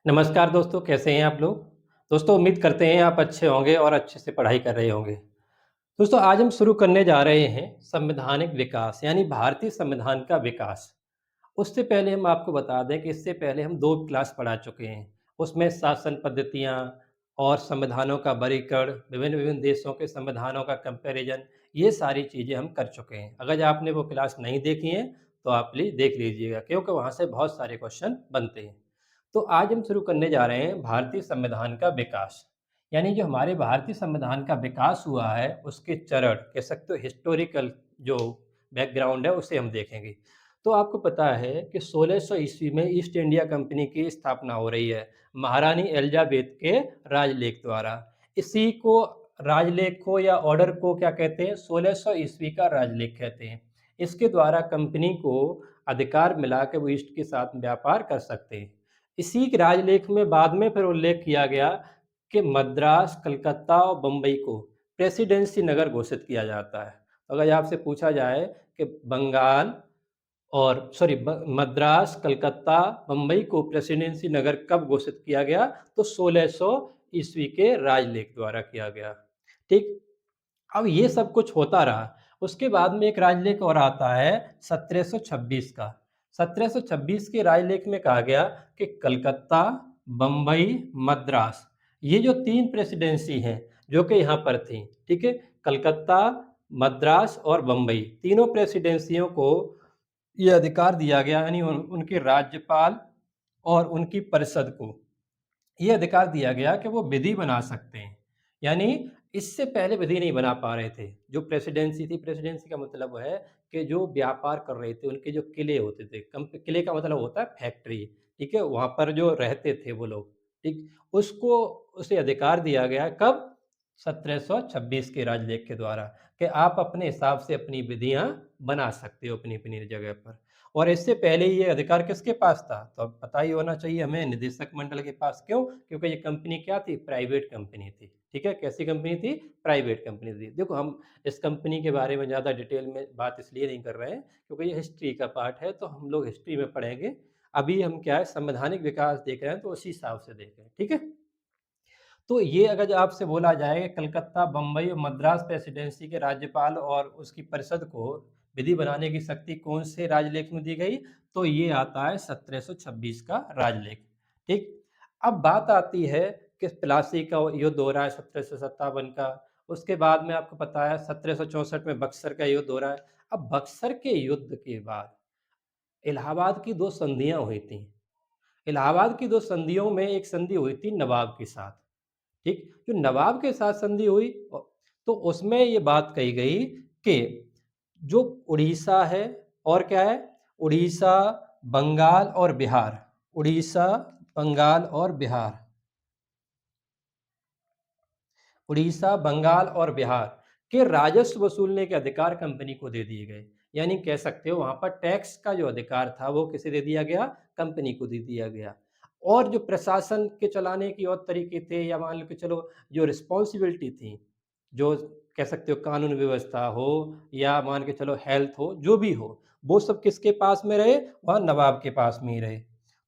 नमस्कार दोस्तों, कैसे हैं आप लोग? दोस्तों उम्मीद करते हैं आप अच्छे होंगे और अच्छे से पढ़ाई कर रहे होंगे। दोस्तों आज हम शुरू करने जा रहे हैं संवैधानिक विकास यानी भारतीय संविधान का विकास। उससे पहले हम आपको बता दें कि इससे पहले हम 2 क्लास पढ़ा चुके हैं। उसमें शासन पद्धतियाँ और संविधानों का वर्गीकरण, विभिन्न-विभिन्न देशों के संविधानों का कंपैरिज़न, ये सारी चीज़ें हम कर चुके हैं। अगर आपने वो क्लास नहीं देखी हैं, तो आप प्लीज़ देख लीजिएगा क्योंकि वहाँ से बहुत सारे क्वेश्चन बनते हैं। तो आज हम शुरू करने जा रहे हैं भारतीय संविधान का विकास। यानी जो हमारे भारतीय संविधान का विकास हुआ है, उसके चरण कह सकते हो हिस्टोरिकल जो बैकग्राउंड है, उसे हम देखेंगे। तो आपको पता है कि 1600 ईस्वी में ईस्ट इंडिया कंपनी की स्थापना हो रही है, महारानी एलिजाबेथ के राजलेख द्वारा। इसी को राजलेख को या ऑर्डर को क्या कहते हैं? 1600 ईस्वी का राजलेख कहते हैं। इसके द्वारा कंपनी को अधिकार मिला कि वो ईस्ट के साथ व्यापार कर सकते हैं। इसी के राजलेख में बाद में फिर उल्लेख किया गया कि मद्रास, कलकत्ता और बम्बई को प्रेसिडेंसी नगर घोषित किया जाता है। अगर आपसे पूछा जाए कि बंगाल और मद्रास, कलकत्ता, बम्बई को प्रेसिडेंसी नगर कब घोषित किया गया? तो 1600 ईस्वी के राजलेख द्वारा किया गया। ठीक? अब ये सब कुछ होता रहा। उसके बाद में एक राजलेख और आता है 1726 का। 1726 के राजलेख में कहा गया कि कलकत्ता, बम्बई, मद्रास ये जो 3 प्रेसिडेंसी हैं, जो कि यहाँ पर थीं, ठीक है? कलकत्ता, मद्रास और बम्बई तीनों प्रेसिडेंसियों को ये अधिकार दिया गया यानी उनके राज्यपाल और उनकी परिषद को ये अधिकार दिया गया कि वो विधि बना सकते हैं। यानी इससे पहले विधि नहीं बना पा रहे थे। जो प्रेसिडेंसी थी, प्रेसिडेंसी का मतलब है कि जो व्यापार कर रहे थे, उनके जो किले होते थे, किले का मतलब होता है फैक्ट्री, ठीक है? वहाँ पर जो रहते थे वो लोग, ठीक? उसको उसे अधिकार दिया गया कब? 1726 के राजलेख के द्वारा कि आप अपने हिसाब से अपनी विधियाँ बना सकते हो अपनी-अपनी जगह पर। और इससे पहले ये अधिकार किसके पास था? तो अब पता ही होना चाहिए हमें निदेशक मंडल के पास। क्यों? क्योंकि ये कंपनी क्या थी? प्राइवेट कंपनी थी। ठीक है? कैसी कंपनी थी? प्राइवेट कंपनी थी। देखो हम इस कंपनी के बारे में ज़्यादा डिटेल में बात इसलिए नहीं कर रहे हैं क्योंकि ये हिस्ट्री का पार्ट है तो हम लोग हिस्ट्री में पढ़ेंगे। अभी हम क्या है संवैधानिक विकास देख रहे हैं तो उसी हिसाब से देख रहे हैं। ठीक है? तो ये अगर आपसे बोला जाए कि कलकत्ता, बम्बई और मद्रास प्रेसिडेंसी के राज्यपाल और उसकी परिषद को विधि बनाने की शक्ति कौन से राजलेख में दी गई? तो ये आता है 1726 का राजलेख। ठीक? अब बात आती है कि प्लासी का युद्ध हो रहा है 1757 का, उसके बाद में आपको पता है 1764 में बक्सर का युद्ध हो रहा है। अब बक्सर के युद्ध के बाद इलाहाबाद की 2 संधियाँ हुई थीं। इलाहाबाद की 2 संधियों में एक संधि हुई थी नवाब के साथ। ठीक? जो नवाब के साथ संधि हुई तो उसमें ये बात कही गई कि जो उड़ीसा है और क्या है? उड़ीसा, बंगाल और बिहार। उड़ीसा, बंगाल और बिहार। उड़ीसा, बंगाल और बिहार के राजस्व वसूलने के अधिकार कंपनी को दे दिए गए। यानी कह सकते हो वहाँ पर टैक्स का जो अधिकार था वो किसे दे दिया गया? कंपनी को दे दिया गया। और जो प्रशासन के चलाने की और तरीके थे या मान लो कि चलो जो रिस्पॉन्सिबिलिटी थी, जो कह सकते हो कानून व्यवस्था हो या मान के चलो हेल्थ हो, जो भी हो, वो सब किसके पास में रहे? वहाँ नवाब के पास में ही रहे।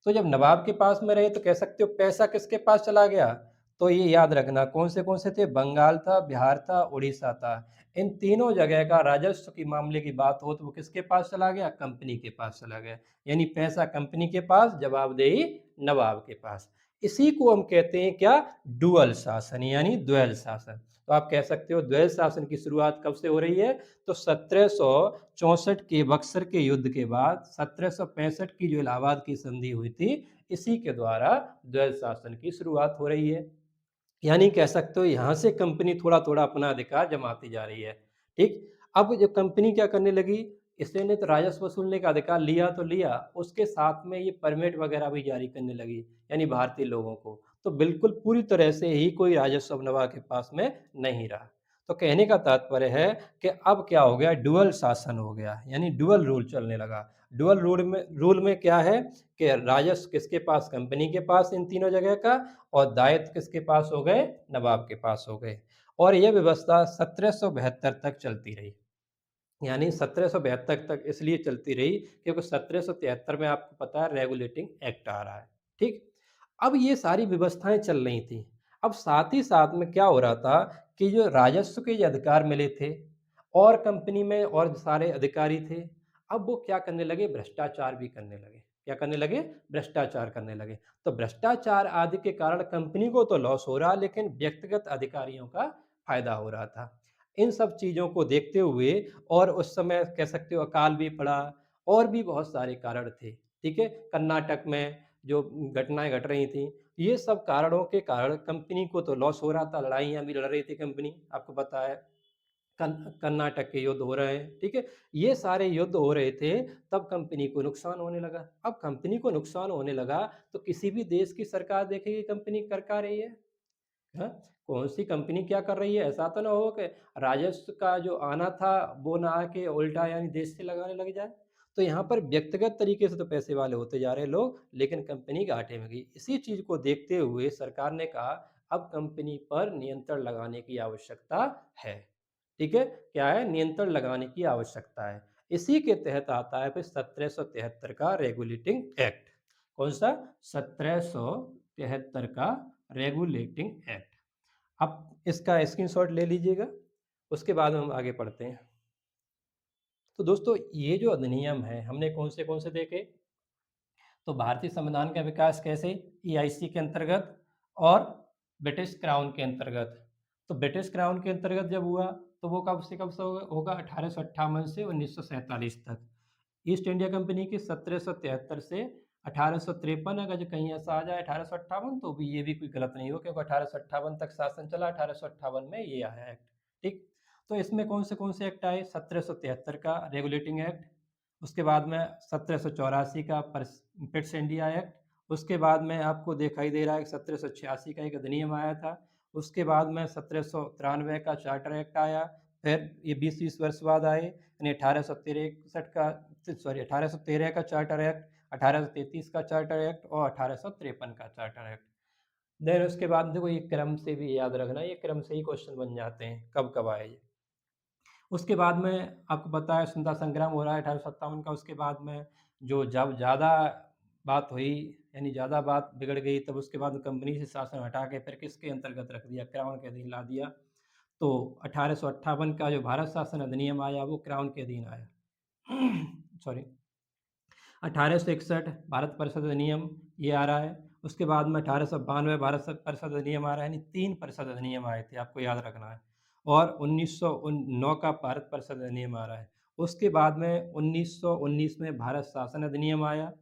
तो जब नवाब के पास में रहे तो कह सकते हो पैसा किसके पास चला गया? तो ये याद रखना कौन से थे? बंगाल था, बिहार था, उड़ीसा था। इन तीनों जगह का राजस्व की मामले की बात हो तो वो किसके पास चला गया? कंपनी के पास चला गया। यानी पैसा कंपनी के पास, जवाबदेही नवाब के पास। इसी को हम कहते हैं क्या? डुअल शासन यानी द्वैध शासन। तो आप कह सकते हो द्वैध शासन की शुरुआत कब से हो रही है? तो 1764 के बक्सर के युद्ध के बाद 1765 की जो इलाहाबाद की संधि हुई थी, इसी के द्वारा द्वैध शासन की शुरुआत हो रही है। यानी कह सकते हो यहाँ से कंपनी थोड़ा-थोड़ा अपना अधिकार जमाती जा रही है, ठीक? अब जो कंपनी क्या करने लगी, इसने तो राजस्व वसूलने का अधिकार लिया तो लिया, उसके साथ में ये परमिट वगैरह भी जारी करने लगी, यानी भारतीय लोगों को। तो बिल्कुल पूरी तरह से ही कोई राजस्व अब नवाब के पास में नहीं रहा। तो कहने का तात्पर्य है कि अब क्या हो गया, डुअल शासन हो गया, यानी डुअल रूल चलने लगा। डुअल रूल में क्या है कि राजस्व किसके पास? कंपनी के पास इन तीनों जगह का और दायित्व किसके पास हो गए? नवाब के पास हो गए। और यह व्यवस्था 1772 तक चलती रही। यानी 1772 तक इसलिए चलती रही क्योंकि 1773 में आपको पता है रेगुलेटिंग एक्ट आ रहा है। ठीक? अब ये सारी व्यवस्थाएँ चल रही थी। अब साथ ही साथ में क्या हो रहा था कि जो राजस्व के जो अधिकार मिले थे और कंपनी में और सारे अधिकारी थे, अब वो क्या करने लगे, भ्रष्टाचार भी करने लगे। क्या करने लगे? भ्रष्टाचार करने लगे। तो भ्रष्टाचार आदि के कारण कंपनी को तो लॉस हो रहा, लेकिन व्यक्तिगत अधिकारियों का फ़ायदा हो रहा था। इन सब चीज़ों को देखते हुए और उस समय कह सकते हो अकाल भी पड़ा और भी बहुत सारे कारण थे, ठीक है? कर्नाटक में जो घटनाएँ घट रही थीं, ये सब कारणों के कारण कंपनी को तो लॉस हो रहा था, लड़ाइयाँ भी लड़ रही थी कंपनी, आपको पता है। कर्नाटक के युद्ध हो रहे हैं, ठीक है? ये सारे युद्ध हो रहे थे, तब कंपनी को नुकसान होने लगा। अब कंपनी को नुकसान होने लगा, तो किसी भी देश की सरकार देखेगी कंपनी कर क्या रही है? हाँ? कौन-सी कंपनी क्या कर रही है? ऐसा तो ना हो कि राजस्व का जो आना था, वो ना आके उल्टा यानी देश से लगाने लग जाए। तो यहाँ पर व्यक्तिगत तरीके से तो पैसे वाले होते जा रहे हैं लोग, लेकिन कंपनी घाटे में गई। इसी चीज़ को देखते हुए सरकार ने कहा, अब कंपनी पर नियंत्रण लगाने की आवश्यकता है। ठीक है? क्या है? नियंत्रण लगाने की आवश्यकता है। इसी के तहत आता है फिर 1773 का रेगुलेटिंग एक्ट। कौन-सा? 1773 का रेगुलेटिंग एक्ट। आप इसका स्क्रीनशॉट ले लीजिएगा, उसके बाद हम आगे पढ़ते हैं। तो दोस्तों ये जो अधिनियम है, हमने कौन से देखे? तो भारतीय संविधान का विकास कैसे? ईआईसी के अंतर्गत और ब्रिटिश क्राउन के अंतर्गत। तो ब्रिटिश क्राउन के अंतर्गत जब हुआ, तो वो कब से होगा 1858 से 1947 तक। ईस्ट इंडिया कंपनी की 1773 से 1853, अगर जो कहीं ऐसा आ जाए 1858 तो भी ये भी कोई गलत नहीं हो, क्योंकि 1858 तक शासन चला, 1858 में ये आया एक्ट, ठीक? तो इसमें कौन से एक्ट आए? 1773 का रेगुलेटिंग एक्ट, उसके बाद में 1784 का पिट्स इंडिया एक्ट, उसके बाद में आपको दिखाई दे रहा है कि 1786 का एक अधिनियम आया था, उसके बाद में 1793 का चार्टर एक्ट आया, फिर ये 20-20 वर्ष बाद आए, यानी 1863 का 1813 का चार्टर एक्ट, 1833 का चार्टर एक्ट और 1853 का चार्टर एक्ट। देन उसके बाद देखो ये क्रम से भी याद रखना, ये क्रम से ही क्वेश्चन बन जाते हैं, कब-कब आए ये। उसके बाद में आपको पता है स्वतंत्रता संग्राम हो रहा है 1857 का, उसके बाद में जो जब ज़्यादा बात हुई, यानी ज़्यादा बात बिगड़ गई, तब उसके बाद कंपनी से शासन हटा के फिर किसके अंतर्गत रख दिया? क्राउन के अधीन ला दिया। तो 1858 का जो भारत शासन अधिनियम आया, वो क्राउन के अधीन आया। सॉरी। 1861 भारत परिषद अधिनियम ये आ रहा है, उसके बाद में 1892 भारत परिषद अधिनियम आ रहा है, यानी 3 परिषद अधिनियम आए थे, आपको याद रखना है। और 1909 का भारत परिषद अधिनियम आ रहा है। उसके बाद में 1919 में भारत शासन अधिनियम आया,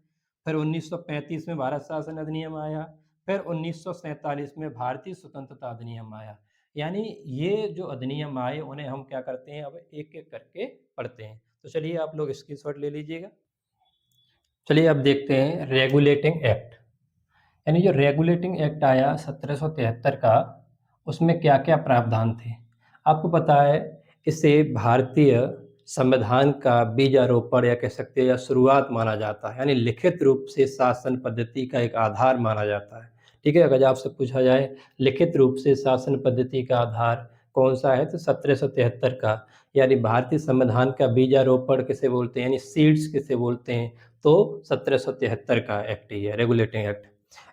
फिर 1935 में भारत शासन अधिनियम आया, फिर 1947 में भारतीय स्वतंत्रता अधिनियम आया। यानी ये जो अधिनियम आए, उन्हें हम क्या करते हैं, अब एक-एक करके पढ़ते हैं। तो चलिए आप लोग स्क्रीनशॉट ले लीजिएगा। चलिए अब देखते हैं रेगुलेटिंग एक्ट, यानी जो रेगुलेटिंग एक्ट आया 1773 का, उसमें क्या-क्या प्रावधान थे? आपको पता है, इसे भारतीय संविधान का बीजारोपण या कह सकते हैं या शुरुआत माना जाता है, यानी लिखित रूप से शासन पद्धति का एक आधार माना जाता है। ठीक है? अगर आपसे पूछा जाए लिखित रूप से शासन पद्धति का आधार कौन-सा है? तो 1773 का, यानी भारतीय संविधान का बीजारोपण किसे बोलते हैं, यानी सीड्स किसे बोलते हैं? तो 1773 का एक्ट ही है, रेगुलेटिंग एक्ट।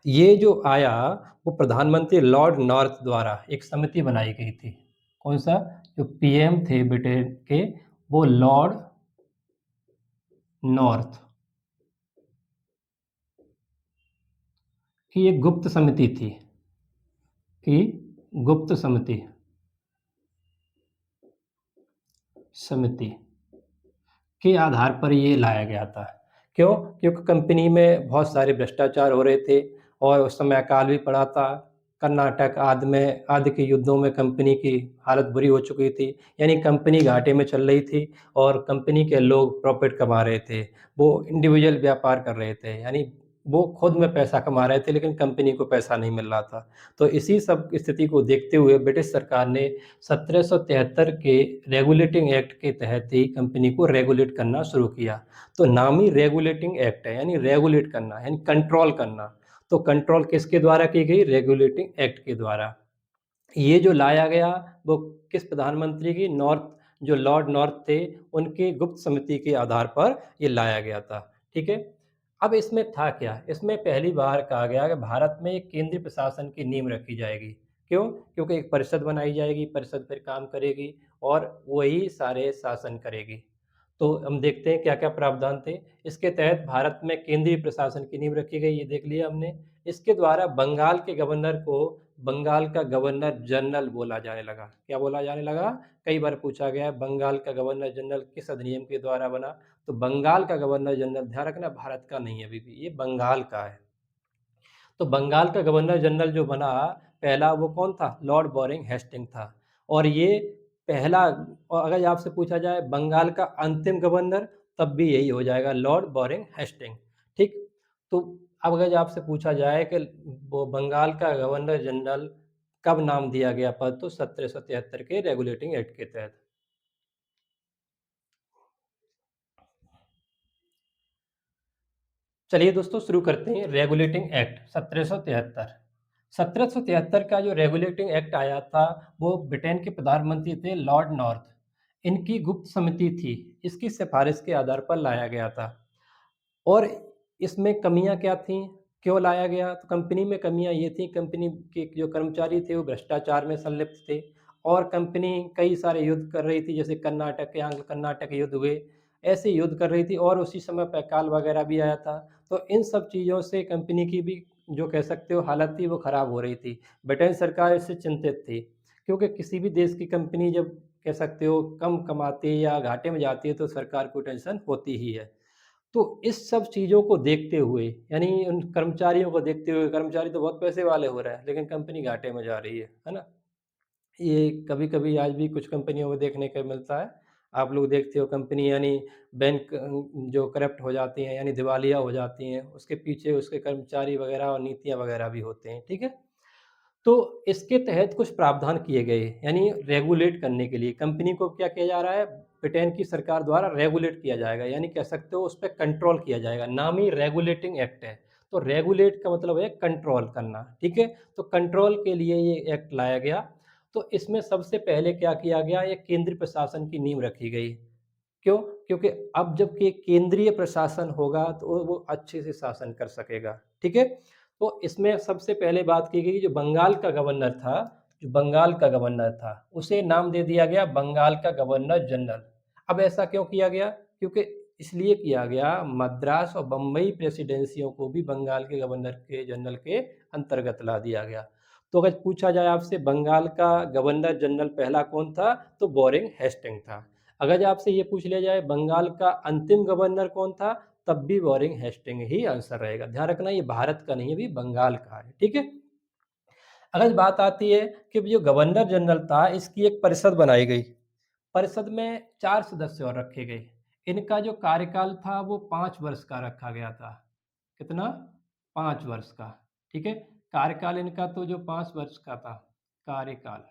ये जो आया, वो प्रधानमंत्री लॉर्ड नॉर्थ द्वारा एक समिति बनाई गई थी। कौन-सा? जो पीएम थे ब्रिटेन के, वो लॉर्ड नॉर्थ की एक गुप्त समिति थी, कि गुप्त समिति के आधार पर ये लाया गया था। क्यों? क्योंकि कंपनी में बहुत सारे भ्रष्टाचार हो रहे थे और उस समय अकाल भी पड़ा था। कर्नाटक आदि के युद्धों में कंपनी की हालत बुरी हो चुकी थी, यानी कंपनी घाटे में चल रही थी और कंपनी के लोग प्रॉफ़िट कमा रहे थे। वो इंडिविजुअल व्यापार कर रहे थे, यानी वो खुद में पैसा कमा रहे थे, लेकिन कंपनी को पैसा नहीं मिल रहा था। तो इसी सब स्थिति को देखते हुए ब्रिटिश सरकार ने 1773 के रेगुलेटिंग एक्ट के तहत ही कंपनी को रेगुलेट करना शुरू किया। तो नाम ही रेगुलेटिंग एक्ट है, यानी रेगुलेट करना, यानी कंट्रोल करना। तो कंट्रोल किसके द्वारा की गई? रेगुलेटिंग एक्ट के द्वारा। ये जो लाया गया, वो किस प्रधानमंत्री की? जो लॉर्ड नॉर्थ थे, उनकी गुप्त समिति के आधार पर ये लाया गया था। ठीक है? अब इसमें था क्या? इसमें पहली बार कहा गया कि भारत में एक केंद्रीय प्रशासन की नींव रखी जाएगी। क्यों? क्योंकि एक परिषद बनाई जाएगी, परिषद फिर काम करेगी और वही सारे शासन करेगी। तो हम देखते हैं क्या-क्या प्रावधान थे। इसके तहत भारत में केंद्रीय प्रशासन की नींव रखी गई, ये देख लिया हमने। इसके द्वारा बंगाल के गवर्नर को बंगाल का गवर्नर जनरल बोला जाने लगा। क्या बोला जाने लगा? कई बार पूछा गया है, बंगाल का गवर्नर जनरल किस अधिनियम के द्वारा बना? तो बंगाल का गवर्नर जनरल, ध्यान रखना, भारत का नहीं है अभी भी, ये बंगाल का है। तो बंगाल का गवर्नर जनरल जो बना पहला, वो कौन था? लॉर्ड बोरिंग हेस्टिंग था। और ये पहला, और अगर आपसे पूछा जाए बंगाल का अंतिम गवर्नर, तब भी यही हो जाएगा, लॉर्ड बोरिंग हेस्टिंग। ठीक। तो अब अगर आपसे पूछा जाए कि वो बंगाल का गवर्नर जनरल कब नाम दिया गया पद, तो 1773 के रेगुलेटिंग एक्ट के तहत। चलिए दोस्तों, शुरू करते हैं। Regulating act 1773। 1773 का जो रेगुलेटिंग एक्ट आया था, वो ब्रिटेन के प्रधानमंत्री थे लॉर्ड नॉर्थ। इनकी गुप्त समिति थी, इसकी सिफारिश के आधार पर लाया गया था। और इसमें कमियां क्या थीं? क्यों लाया गया? तो कंपनी में कमियां ये थी, कंपनी के जो कर्मचारी थे वो भ्रष्टाचार में संलिप्त थे, और कंपनी कई सारे युद्ध कर रही थी, जैसे कर्नाटक के आंग्ल कर्नाटक युद्ध हुए, ऐसे युद्ध कर रही थी, और उसी समय पे अकाल वगैरह भी आया था। तो इन सब चीज़ों से कंपनी की भी, जो कह सकते हो, हालत थी, वो खराब हो रही थी। ब्रिटेन सरकार इससे चिंतित थी, क्योंकि किसी भी देश की कंपनी जब, कह सकते हो, कम कमाती है या घाटे में जाती है, तो सरकार को टेंशन होती ही है। तो इस सब चीज़ों को देखते हुए, यानी उन कर्मचारियों को देखते हुए, कर्मचारी तो बहुत पैसे वाले हो रहे हैं, लेकिन कंपनी घाटे में जा रही है ना? ये कभी-कभी आज भी कुछ कंपनियों में देखने को मिलता है। आप लोग देखते हो, कंपनी यानी बैंक जो करप्ट हो जाती हैं, यानी दिवालिया हो जाती हैं, उसके पीछे उसके कर्मचारी वगैरह और नीतियाँ वगैरह भी होते हैं, ठीक है? तो इसके तहत कुछ प्रावधान किए गए, यानी रेगुलेट करने के लिए कंपनी को क्या किया जा रहा है, ब्रिटेन की सरकार द्वारा रेगुलेट किया जाएगा, यानी कह सकते हो उस पे कंट्रोल किया जाएगा, नाम ही रेगुलेटिंग एक्ट है। तो रेगुलेट का मतलब है कंट्रोल करना, ठीक है? तो कंट्रोल के लिए ये एक्ट लाया गया। तो इसमें सबसे पहले क्या किया गया, ये केंद्रीय प्रशासन की नींव रखी गई। क्यों? क्योंकि अब जबकि केंद्रीय प्रशासन होगा, तो वो अच्छे से शासन कर सकेगा, ठीक है? तो इसमें सबसे पहले बात की गई, जो बंगाल का गवर्नर था, जो बंगाल का गवर्नर था, उसे नाम दे दिया गया बंगाल का गवर्नर जनरल। अब ऐसा क्यों किया गया? क्योंकि इसलिए किया गया, मद्रास और बम्बई प्रेसिडेंसियों को भी बंगाल के गवर्नर के जनरल के अंतर्गत ला दिया गया। तो अगर पूछा जाए आपसे, बंगाल का गवर्नर जनरल पहला कौन था, तो बोरिंग हेस्टिंग था। अगर आपसे ये पूछ लिया जाए बंगाल का अंतिम गवर्नर कौन था, तब भी बोरिंग हेस्टिंग ही आंसर रहेगा। ध्यान रखना, ये भारत का नहीं है, भी बंगाल का है, ठीक है? अगर बात आती है कि जो गवर्नर जनरल था, इसकी एक परिषद बनाई गई। परिषद में 4 सदस्य और रखे गए। इनका जो कार्यकाल था, वो 5 वर्ष का रखा गया था। कितना? 5 वर्ष का, ठीक है? कार्यकाल इनका तो जो 5 वर्ष का था, कार्यकाल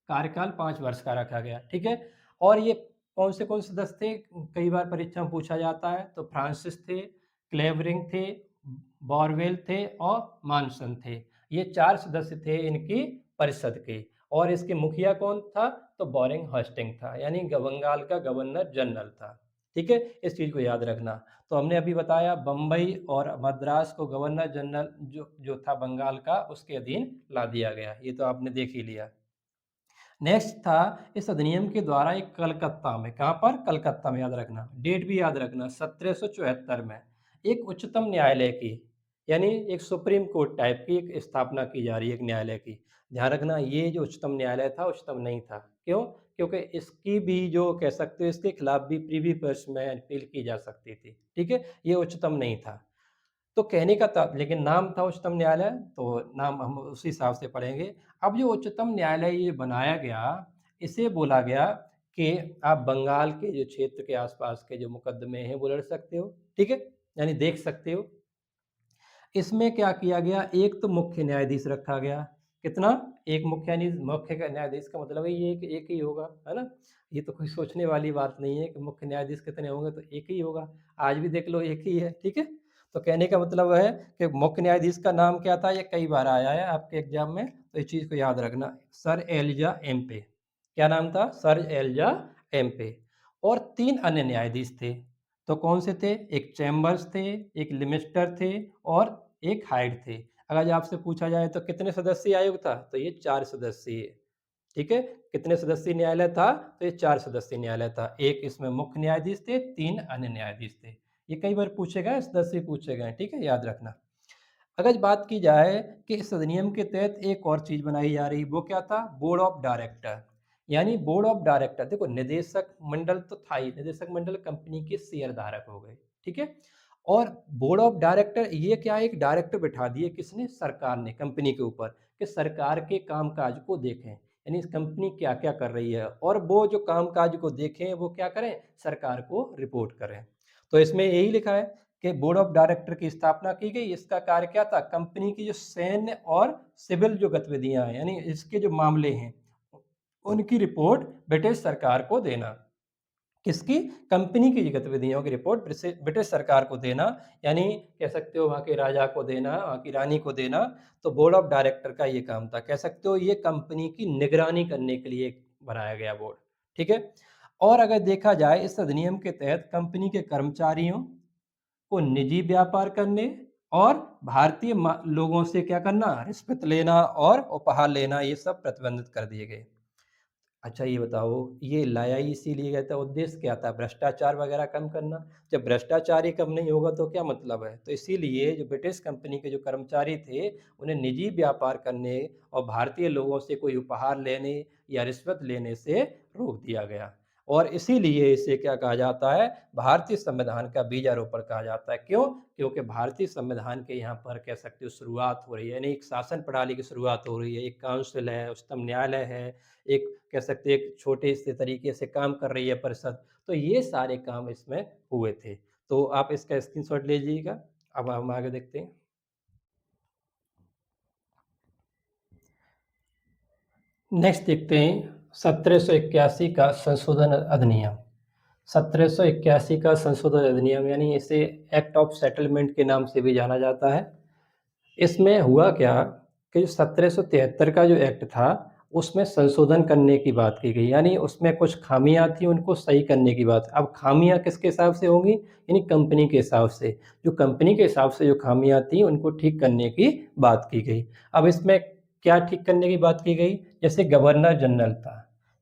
कार्यकाल 5 वर्ष का रखा गया, ठीक है? और ये कौन से सदस्य थे? कई बार परीक्षा में पूछा जाता है, तो फ्रांसिस थे, क्लेवरिंग थे, बॉरवेल थे और मानसन थे। ये 4 सदस्य थे इनकी परिषद के, और इसके मुखिया कौन था? तो बोरिंग हेस्टिंग था, यानी बंगाल का गवर्नर जनरल था, ठीक है? इस चीज़ को याद रखना। तो हमने अभी बताया, बम्बई और मद्रास को गवर्नर जनरल जो था बंगाल का, उसके अधीन ला दिया गया। ये तो आपने देख ही लिया। नेक्स्ट था, इस अधिनियम के द्वारा एक कलकत्ता में, कहाँ पर? कलकत्ता में, याद रखना, डेट भी याद रखना, 1774 में एक उच्चतम न्यायालय की, यानी एक सुप्रीम कोर्ट टाइप की एक स्थापना की जा रही है, एक न्यायालय की। ध्यान रखना, ये जो उच्चतम न्यायालय था, उच्चतम नहीं था। क्यों? क्योंकि इसकी भी, जो कह सकते हो, इसके खिलाफ भी प्रीवी पर्स में अपील की जा सकती थी, ठीक है? ये उच्चतम नहीं था। तो कहने का ता लेकिन नाम था उच्चतम न्यायालय, तो नाम हम उसी हिसाब से पढ़ेंगे। अब जो उच्चतम न्यायालय ये बनाया गया, इसे बोला गया कि आप बंगाल के जो क्षेत्र के आस-पास के जो मुकदमे हैं, वो लड़ सकते हो, ठीक है? यानी देख सकते हो। इसमें क्या किया गया, एक तो मुख्य न्यायाधीश रखा गया। कितना? एक मुख्य का न्यायाधीश का मतलब है ये कि एक ही होगा, है ना? ये तो कोई सोचने वाली बात नहीं है कि मुख्य न्यायाधीश कितने होंगे, तो एक ही होगा। आज भी देख लो, एक ही है, ठीक है? तो कहने का मतलब है कि मुख्य न्यायाधीश का नाम क्या था, ये कई बार आया है आपके एग्ज़ाम में, तो इस चीज़ को याद रखना, सर एलिजा एम्पे। क्या नाम था? Sir Eliza Ampe. और 3 अन्य न्यायाधीश थे। तो कौन से थे? एक चैम्बर्स थे, एक लिमिस्टर थे और एक हाइड थे। अगर आपसे पूछा जाए तो कितने सदस्यीय आयोग था? तो ये 4 सदस्यीय। ठीक है? कितने सदस्यीय न्यायालय था? तो ये 4 सदस्यीय न्यायालय था। एक इसमें मुख्य न्यायाधीश थे, 3 अन्य न्यायाधीश थे। ये कई बार पूछे गए, सदस्य पूछे गए हैं, ठीक है? याद रखना। अगर बात की जाए कि इस अधिनियम के तहत एक और चीज़ बनाई जा रही, वो क्या था? Board of director. यानी बोर्ड ऑफ डायरेक्टर, देखो निदेशक मंडल तो था ही, निदेशक मंडल कंपनी के शेयर धारक हो गए, ठीक है? और बोर्ड ऑफ डायरेक्टर ये क्या, एक डायरेक्टर बिठा दिए, किसने? सरकार ने कंपनी के ऊपर, कि सरकार के कामकाज को देखें। यानी इस कंपनी क्या-क्या कर रही है और वो जो कामकाज को देखें, वो क्या करें? सरकार को रिपोर्ट करें। तो इसमें यही लिखा है कि बोर्ड ऑफ डायरेक्टर की स्थापना की गई। इसका कार्य क्या था? कंपनी की जो सैन्य और सिविल जो गतिविधियां हैं, यानी इसके जो मामले हैं, उनकी रिपोर्ट ब्रिटिश सरकार को देना। किसकी? कंपनी की गतिविधियों की रिपोर्ट ब्रिटिश सरकार को देना, यानी कह सकते हो वहाँ के राजा को देना, वहाँ की रानी को देना। तो बोर्ड ऑफ डायरेक्टर का ये काम था। कह सकते हो ये कंपनी की निगरानी करने के लिए बनाया गया बोर्ड, ठीक है? और अगर देखा जाए इस अधिनियम के तहत कंपनी के कर्मचारियों को निजी व्यापार करने और भारतीय लोगों से क्या करना? रिश्वत लेना और उपहार लेना, ये सब प्रतिबंधित कर दिए गए। अच्छा ये बताओ, ये लाया ही इसीलिए गया था, उद्देश्य क्या था? भ्रष्टाचार वगैरह कम करना। जब भ्रष्टाचार ही कम नहीं होगा तो क्या मतलब है? तो इसीलिए जो ब्रिटिश कंपनी के जो कर्मचारी थे, उन्हें निजी व्यापार करने और भारतीय लोगों से कोई उपहार लेने या रिश्वत लेने से रोक दिया गया। और इसीलिए इसे क्या कहा जाता है? भारतीय संविधान का बीजारोपण कहा जाता है। क्यों? क्योंकि भारतीय संविधान के यहाँ पर कह सकते हो शुरुआत हो रही है, यानी एक शासन प्रणाली की शुरुआत हो रही है। एक काउंसिल है, उच्चतम न्यायालय है, एक कह सकते हैं एक छोटे से तरीके से काम कर रही है परिषद। तो ये सारे काम इसमें हुए थे। तो आप इसका स्क्रीनशॉट ले लीजिएगा। अब हम आगे देखते हैं। नेक्स्ट देखते हैं 1781 का संशोधन अधिनियम। 1781 का संशोधन अधिनियम, यानी इसे एक्ट ऑफ सेटलमेंट के नाम से भी जाना जाता है। इसमें हुआ क्या कि 1773 का जो एक्ट था, उसमें संशोधन करने की बात की गई, यानी उसमें कुछ खामियां थी, उनको सही करने की बात। अब खामियां किसके हिसाब से होंगी? यानी कंपनी के हिसाब से। जो कंपनी के हिसाब से जो खामियां थी, उनको ठीक करने की बात की गई। अब इसमें क्या ठीक करने की बात की गई? जैसे गवर्नर जनरल था,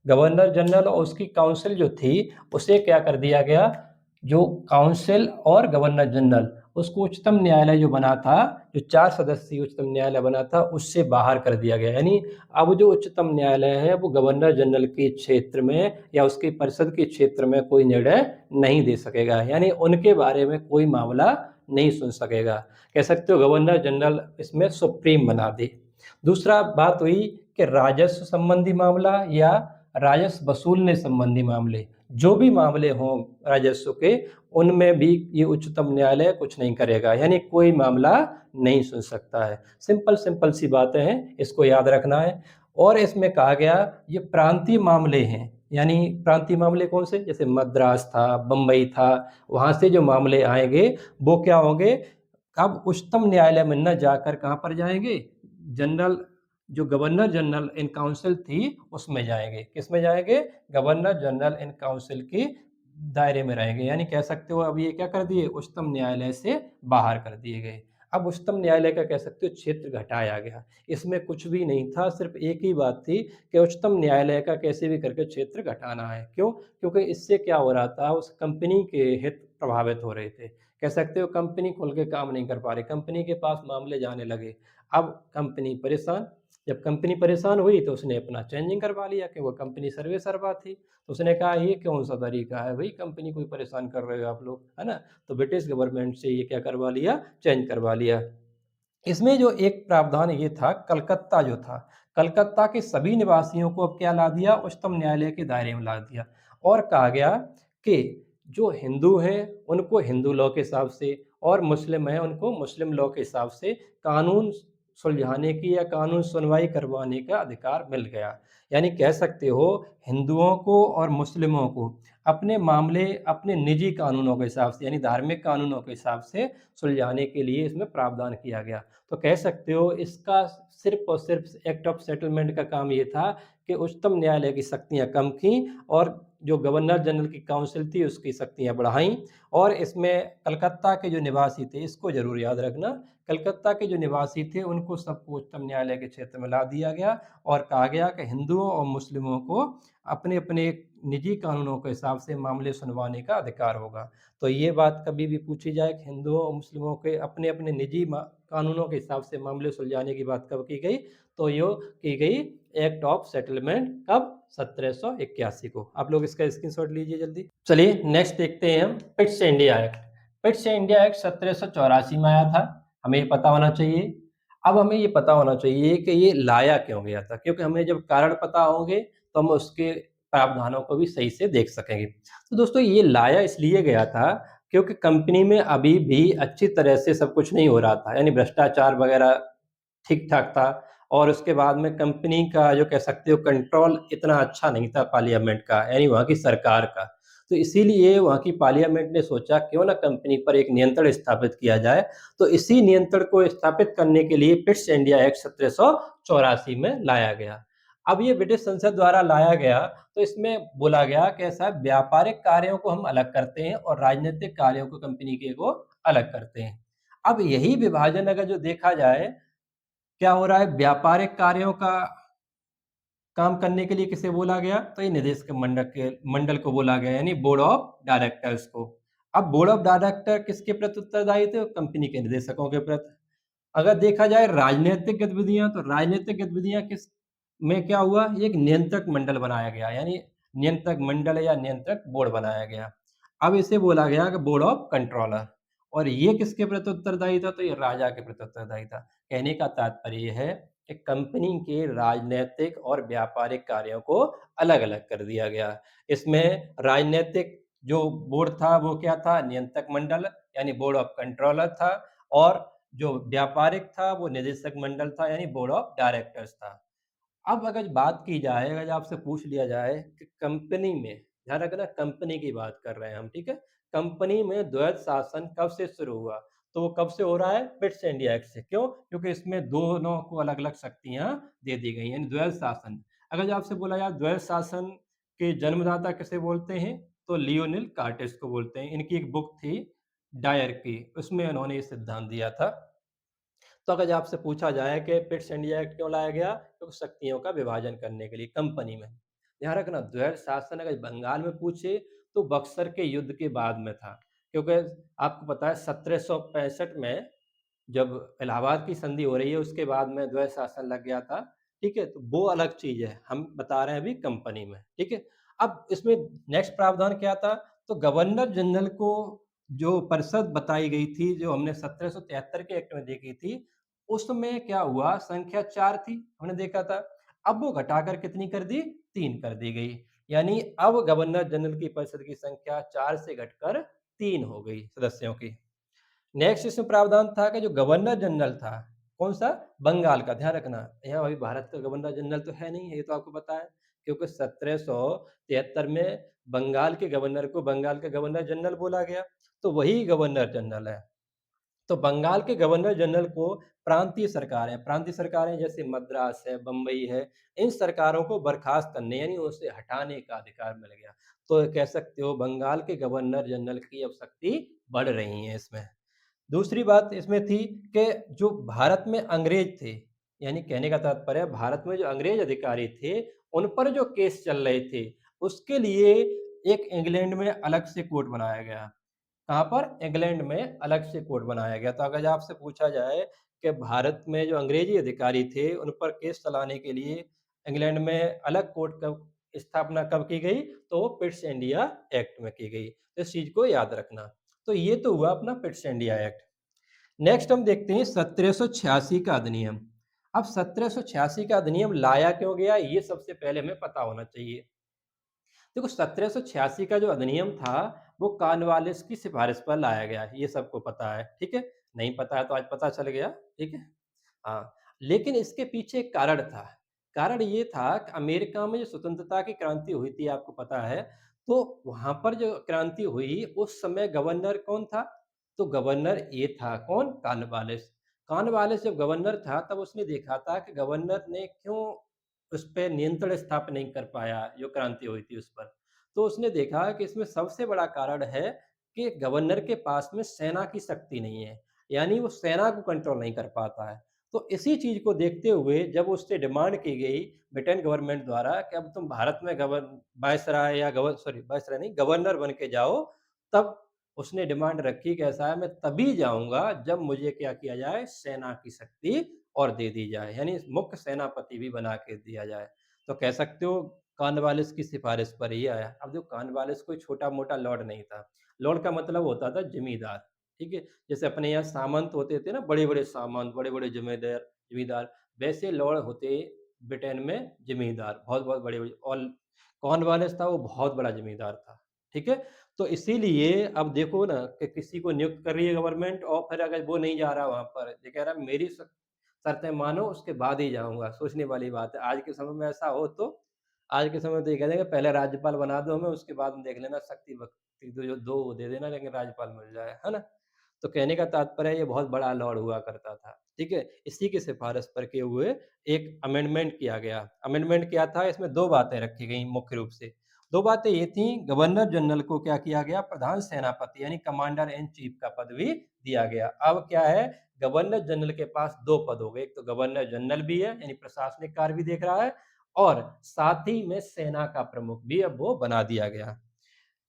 गवर्नर जनरल और उसकी काउंसिल जो थी, उसे क्या कर दिया गया? जो काउंसिल और गवर्नर जनरल, उसको उच्चतम न्यायालय जो बना था, जो 4 सदस्यीय उच्चतम न्यायालय बना था, उससे बाहर कर दिया गया। यानी अब जो उच्चतम न्यायालय है, वो गवर्नर जनरल के क्षेत्र में या उसकी परिषद के क्षेत्र में कोई निर्णय नहीं दे सकेगा, यानी उनके बारे में कोई मामला नहीं सुन सकेगा। कह सकते हो गवर्नर जनरल इसमें सुप्रीम बना दे। दूसरा बात हुई कि राजस्व संबंधी मामला या राजस्व वसूलने संबंधी मामले, जो भी मामले हों राजस्व के, उनमें भी ये उच्चतम न्यायालय कुछ नहीं करेगा, यानी कोई मामला नहीं सुन सकता है। सिंपल सिंपल सी बातें हैं, इसको याद रखना है। और इसमें कहा गया ये प्रांतीय मामले हैं, यानी प्रांतीय मामले कौन से? जैसे मद्रास था, बम्बई था, वहाँ से जो मामले आएंगे वो क्या होंगे? अब उच्चतम न्यायालय में न जाकर कहाँ पर जाएंगे? जनरल, जो गवर्नर जनरल इन काउंसिल थी, उसमें जाएंगे। किस में जाएंगे? गवर्नर जनरल इन काउंसिल की दायरे में रहेंगे। यानी कह सकते हो अब ये क्या कर दिए? उच्चतम न्यायालय से बाहर कर दिए गए। अब उच्चतम न्यायालय का कह सकते हो क्षेत्र घटाया गया। इसमें कुछ भी नहीं था, सिर्फ एक ही बात थी कि उच्चतम न्यायालय का कैसे भी करके क्षेत्र घटाना है। क्यों? क्योंकि इससे क्या हो रहा था, उस कंपनी के हित प्रभावित हो रहे थे। कह सकते हो कंपनी खुल के काम नहीं कर पा रही, कंपनी के पास मामले जाने लगे। अब कंपनी परेशान, जब कंपनी परेशान हुई तो उसने अपना चेंजिंग करवा लिया कि वो कंपनी सर्वे सर्वा थी। तो उसने कहा ये कौन सा तरीका है भाई, कंपनी को परेशान कर रहे हो आप लोग, है ना? तो ब्रिटिश गवर्नमेंट से ये क्या करवा लिया? चेंज करवा लिया। इसमें जो एक प्रावधान ये था, कलकत्ता जो था, कलकत्ता के सभी निवासियों को अब क्या ला दिया? उच्चतम न्यायालय के दायरे में ला दिया। और कहा गया कि जो हिंदू हैं उनको हिंदू लॉ के हिसाब से, और मुस्लिम हैं उनको मुस्लिम लॉ के हिसाब से कानून सुलझाने की या कानून सुनवाई करवाने का अधिकार मिल गया। यानी कह सकते हो हिंदुओं को और मुस्लिमों को अपने मामले अपने निजी कानूनों के हिसाब से, यानी धार्मिक कानूनों के हिसाब से सुलझाने के लिए इसमें प्रावधान किया गया। तो कह सकते हो इसका सिर्फ और सिर्फ एक्ट ऑफ सेटलमेंट का काम ये था कि उच्चतम न्यायालय की शक्तियां कम थीं और जो गवर्नर जनरल की काउंसिल थी उसकी शक्तियाँ बढ़ाईं और इसमें कलकत्ता के जो निवासी थे, इसको ज़रूर याद रखना, कलकत्ता के जो निवासी थे उनको सबको उच्चतम न्यायालय के क्षेत्र में ला दिया गया और कहा गया कि हिंदुओं और मुस्लिमों को अपने-अपने निजी कानूनों के हिसाब से मामले सुनवाने का अधिकार होगा। तो ये बात कभी भी पूछी जाए कि हिंदुओं और मुस्लिमों के अपने-अपने निजी कानूनों के हिसाब से मामले सुलझाने की बात कब की गई? तो यो की गई एक्ट ऑफ सेटलमेंट कब? 1781 को। आप लोग इसका स्क्रीनशॉट लीजिए जल्दी। चलिए नेक्स्ट देखते हैं हम Pitt's India act. Pitt's India act 1784 में आया था, हमें ये पता होना चाहिए। अब हमें ये पता होना चाहिए कि ये लाया क्यों गया था, क्योंकि हमें जब कारण पता होंगे तो हम उसके प्रावधानों को भी सही से देख सकेंगे। तो दोस्तों ये लाया इसलिए गया था क्योंकि कंपनी में अभी भी अच्छी तरह से सब कुछ नहीं हो रहा था, यानी भ्रष्टाचार वगैरह ठीक-ठाक था और उसके बाद में कंपनी का जो कह सकते हो कंट्रोल इतना अच्छा नहीं था पार्लियामेंट का, यानी वहाँ की सरकार का। तो इसीलिए वहाँ की पार्लियामेंट ने सोचा क्यों ना कंपनी पर एक नियंत्रण स्थापित किया जाए, तो इसी नियंत्रण को स्थापित करने के लिए पिट्स इंडिया एक्ट 1784 में लाया गया। अब ये ब्रिटिश संसद द्वारा लाया गया, तो इसमें बोला गया कि ऐसा व्यापारिक कार्यों को हम अलग करते हैं और राजनीतिक कार्यों को कंपनी के को अलग करते हैं। अब यही विभाजन अगर जो देखा जाए क्या हो रहा है व्यापारिक कार्यों का काम करने के लिए किसे बोला गया? तो ये निदेशक मंडल को बोला गया यानी बोर्ड ऑफ डायरेक्टर्स को। अब बोर्ड ऑफ डायरेक्टर किसके प्रति उत्तरदायी थे? कंपनी के निदेशकों के प्रति। अगर देखा जाए राजनीतिक गतिविधियाँ, तो राजनीतिक गतिविधियाँ किस में क्या हुआ? एक नियंत्रक मंडल बनाया गया, यानी नियंत्रक मंडल या नियंत्रक बोर्ड बनाया गया। अब इसे बोला गया कि बोर्ड ऑफ कंट्रोलर और ये किसके प्रति उत्तरदायी था? तो ये राजा के प्रति उत्तरदायी था। कहने का तात्पर्य ये है कि कंपनी के राजनैतिक और व्यापारिक कार्यों को अलग-अलग कर दिया गया। इसमें राजनैतिक जो बोर्ड था वो क्या था? नियंत्रक मंडल यानी बोर्ड ऑफ कंट्रोलर था और जो व्यापारिक था वो निदेशक मंडल था यानी बोर्ड ऑफ डायरेक्टर्स था। अब अगर बात की जाए, अगर आपसे पूछ लिया जाए कि कंपनी में ध्यान रखना कंपनी की बात कर रहे हैं हम, ठीक है? कंपनी में द्वैध शासन कब से शुरू हुआ? तो वो कब से हो रहा है? पिट्स इंडिया एक्ट से। क्यों? क्योंकि इसमें दोनों को अलग-अलग शक्तियाँ दे दी गई हैं, यानी द्वैध शासन। अगर आपसे बोला जाए द्वैध शासन के जन्मदाता किसे बोलते हैं? तो लियोनेल कार्टेस को बोलते हैं। इनकी एक बुक थी डायर की, उसमें उन्होंने ये सिद्धांत दिया था। तो अगर आपसे पूछा जाए कि पिट्स इंडिया एक्ट क्यों लाया गया? तो शक्तियों का विभाजन करने के लिए कंपनी में। ध्यान रखना द्वैध शासन अगर बंगाल में पूछे तो बक्सर के युद्ध के बाद में था। क्योंकि आपको पता है 1765 में जब इलाहाबाद की संधि हो रही है उसके बाद में द्वैध शासन लग गया था, ठीक है? तो वो अलग चीज़ है, हम बता रहे हैं अभी कंपनी में, ठीक है? अब इसमें नेक्स्ट प्रावधान क्या था? तो गवर्नर जनरल को जो परिषद बताई गई थी, जो हमने 1773 के एक्ट में देखी थी, उसमें क्या हुआ संख्या 4 थी, हमने देखा था। अब वो घटाकर कितनी कर दी? 3 कर दी गई। यानी अब गवर्नर जनरल की परिषद की संख्या 4 से घटकर 3 हो गई सदस्यों की। नेक्स्ट इसमें प्रावधान था कि जो गवर्नर जनरल था, कौन-सा? बंगाल का, ध्यान रखना। यहाँ अभी भारत का गवर्नर जनरल तो है नहीं, ये तो आपको पता है, क्योंकि 1773 में बंगाल के गवर्नर को बंगाल का गवर्नर जनरल बोला गया, तो वही गवर्नर जनरल है। तो बंगाल के गवर्नर जनरल को प्रांतीय सरकारें जैसे मद्रास है, बम्बई है, इन सरकारों को बर्खास्त करने यानी उसे हटाने का अधिकार मिल गया। तो कह सकते हो बंगाल के गवर्नर जनरल की अब शक्ति बढ़ रही है इसमें। दूसरी बात इसमें थी कि जो भारत में अंग्रेज थे, यानी कहने का तात्पर्य है भारत में जो अंग्रेज अधिकारी थे, उन पर जो केस चल रहे थे, उसके लिए एक इंग्लैंड में अलग से कोर्ट बनाया गया। कहाँ पर? इंग्लैंड में अलग से कोर्ट बनाया गया। तो अगर आपसे पूछा जाए कि भारत में जो अंग्रेजी अधिकारी थे, उन पर केस चलाने के लिए इंग्लैंड में अलग कोर्ट कब स्थापना कब की गई? तो पिट्स इंडिया एक्ट में की गई। तो इस चीज़ को याद रखना। तो ये तो हुआ अपना पिट्स इंडिया एक्ट। नेक्स्ट हम देखते हैं 1786 का अधिनियम। अब 1786 का अधिनियम लाया क्यों गया? ये सबसे पहले हमें पता होना चाहिए। देखो 1786 का जो अधिनियम था, वो कॉर्नवालिस की सिफारिश पर लाया गया, ये सबको पता है, ठीक है? नहीं पता है तो आज पता चल गया, ठीक है? हाँ, लेकिन इसके पीछे एक कारण था। कारण ये था कि अमेरिका में जो स्वतंत्रता की क्रांति हुई थी, आपको पता है, तो वहाँ पर जो क्रांति हुई, उस समय गवर्नर कौन था? तो गवर्नर ये था कौन? कॉर्नवालिस। कॉर्नवालिस जब गवर्नर था, तब उसने देखा था कि गवर्नर ने क्यों उस पे नियंत्रण स्थापित नहीं कर पाया, जो क्रांति हुई थी उस पर। तो उसने देखा कि इसमें सबसे बड़ा कारण है कि गवर्नर के पास में सेना की शक्ति नहीं है, यानी वो सेना को कंट्रोल नहीं कर पाता है। तो इसी चीज़ को देखते हुए जब उससे डिमांड की गई ब्रिटेन गवर्नमेंट द्वारा कि अब तुम भारत में वायसराय या वायसराय नहीं, गवर्नर बन के जाओ, तब उसने डिमांड रखी कि ऐसा है मैं तभी जाऊँगा जब मुझे क्या किया जाए, सेना की शक्ति और दे दी जाए, यानी मुख्य सेनापति भी बना के दिया जाए। तो कह सकते हो कॉर्नवालिस की सिफारिश पर ही आया। अब देखो कॉर्नवालिस कोई छोटा-मोटा लॉर्ड नहीं था। लॉर्ड का मतलब होता था ज़मींदार, ठीक है? जैसे अपने यहाँ सामंत होते थे ना, बड़े-बड़े सामंत, बड़े-बड़े ज़मींदार, वैसे लॉर्ड होते ब्रिटेन में ज़मींदार, बहुत-बहुत बड़े-बड़े, और कॉर्नवालिस था वो बहुत बड़ा ज़मींदार था, ठीक है? तो इसीलिए अब देखो ना कि किसी को नियुक्त कर रही है गवर्नमेंट और फिर अगर वो नहीं जा रहा वहाँ पर, ये कह रहा है मेरी शर्तें मानो उसके बाद ही जाऊँगा, सोचने वाली बात है। आज के समय में ऐसा हो तो आज के समय में तो ये कह देंगे पहले राज्यपाल बना दो हमें, उसके बाद में देख लेना शक्ति-वक्ति दो जो 2 वो दे देना, लेकिन राज्यपाल मिल जाए, है ना? तो कहने का तात्पर्य है ये बहुत बड़ा लॉर्ड हुआ करता था, ठीक है? इसी की सिफारिश पर के हुए एक अमेंडमेंट किया गया। अमेंडमेंट क्या था? इसमें 2 बातें रखी गई मुख्य रूप से। 2 बातें ये थी, गवर्नर जनरल को क्या किया गया, प्रधान सेनापति यानी कमांडर इन चीफ का पद भी दिया गया। अब क्या है, गवर्नर जनरल के पास 2 पद हो गए, एक तो गवर्नर जनरल भी है यानी प्रशासनिक कार्य भी देख रहा है और साथ ही में सेना का प्रमुख भी अब वो बना दिया गया।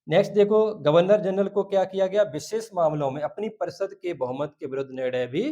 नेक्स्ट देखो, गवर्नर जनरल को क्या किया गया, विशेष मामलों में अपनी परिषद के बहुमत के विरुद्ध निर्णय भी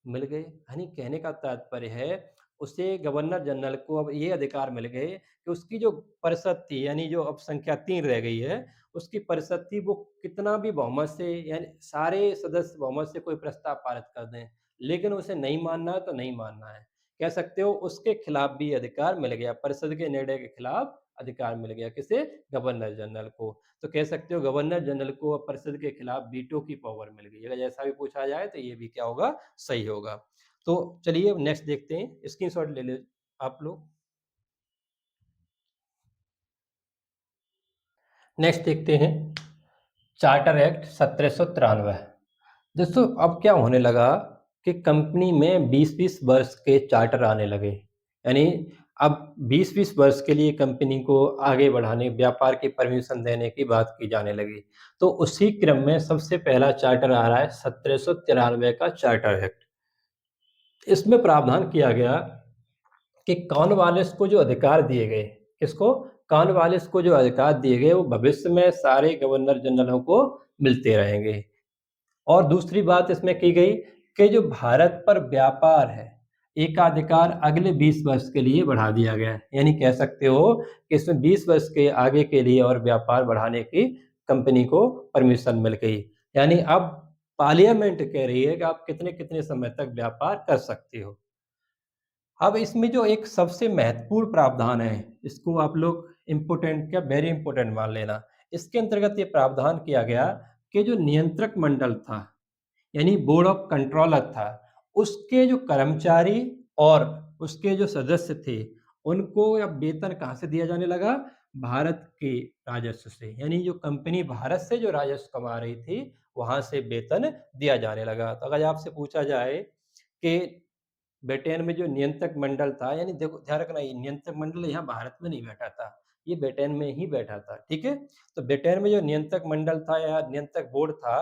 मिल गए। यानी कहने का तात्पर्य है, उसे गवर्नर जनरल को अब ये अधिकार मिल गए कि उसकी जो परिषद थी, यानी जो अब संख्या 3 रह गई है, उसकी परिषद थी वो कितना भी बहुमत से, यानी सारे सदस्य बहुमत से कोई प्रस्ताव पारित कर दें, लेकिन उसे नहीं मानना है तो नहीं मानना है। कह सकते हो उसके खिलाफ भी अधिकार मिल गया, परिषद के निर्णय के खिलाफ अधिकार मिल गया, किसे? गवर्नर जनरल को। तो कह सकते हो गवर्नर जनरल को अब परिषद के खिलाफ वीटो की पावर मिल गई। अगर ऐसा भी पूछा जाए तो ये भी क्या होगा, सही होगा। तो चलिए अब नेक्स्ट देखते हैं, स्क्रीनशॉट ले ले आप लोग। नेक्स्ट देखते हैं, चार्टर एक्ट 1793। दोस्तों अब क्या होने लगा कि कंपनी में 20-20 वर्ष के चार्टर आने लगे। यानी अब 20-20 वर्ष के लिए कंपनी को आगे बढ़ाने, व्यापार की परमिशन देने की बात की जाने लगी। तो उसी क्रम में सबसे पहला चार्टर आ रहा है 1793 का चार्टर एक्ट। इसमें प्रावधान किया गया कि कॉर्नवालिस को जो अधिकार दिए गए, किसको? कॉर्नवालिस को जो अधिकार दिए गए वो भविष्य में सारे गवर्नर जनरलों को मिलते रहेंगे। और दूसरी बात इसमें की गई कि जो भारत पर व्यापार है, एकाधिकार अगले 20 वर्ष के लिए बढ़ा दिया गया है। यानी कह सकते हो कि इसमें 20 वर्ष के आगे के लिए और व्यापार बढ़ाने की कंपनी को परमिशन मिल गई। यानी अब पार्लियामेंट कह रही है कि आप कितने-कितने समय तक व्यापार कर सकते हो। अब इसमें जो एक सबसे महत्वपूर्ण प्रावधान है, इसको आप लोग इम्पोर्टेंट क्या वेरी इम्पोर्टेंट मान लेना। इसके अंतर्गत ये प्रावधान किया गया कि जो नियंत्रक मंडल था, यानी बोर्ड ऑफ कंट्रोलर था, उसके जो कर्मचारी और उसके जो सदस्य थे, उनको अब वेतन कहाँ से दिया जाने लगा? भारत के राजस्व से। यानी जो कंपनी भारत से जो राजस्व कमा रही थी, वहाँ से वेतन दिया जाने लगा। तो अगर आपसे पूछा जाए कि ब्रिटेन में जो नियंत्रक मंडल था, यानी देखो ध्यान रखना ये नियंत्रक मंडल यहाँ भारत में नहीं बैठा था, ये ब्रिटेन में ही बैठा था, ठीक है? तो ब्रिटेन में जो नियंत्रक मंडल था या नियंत्रक बोर्ड था,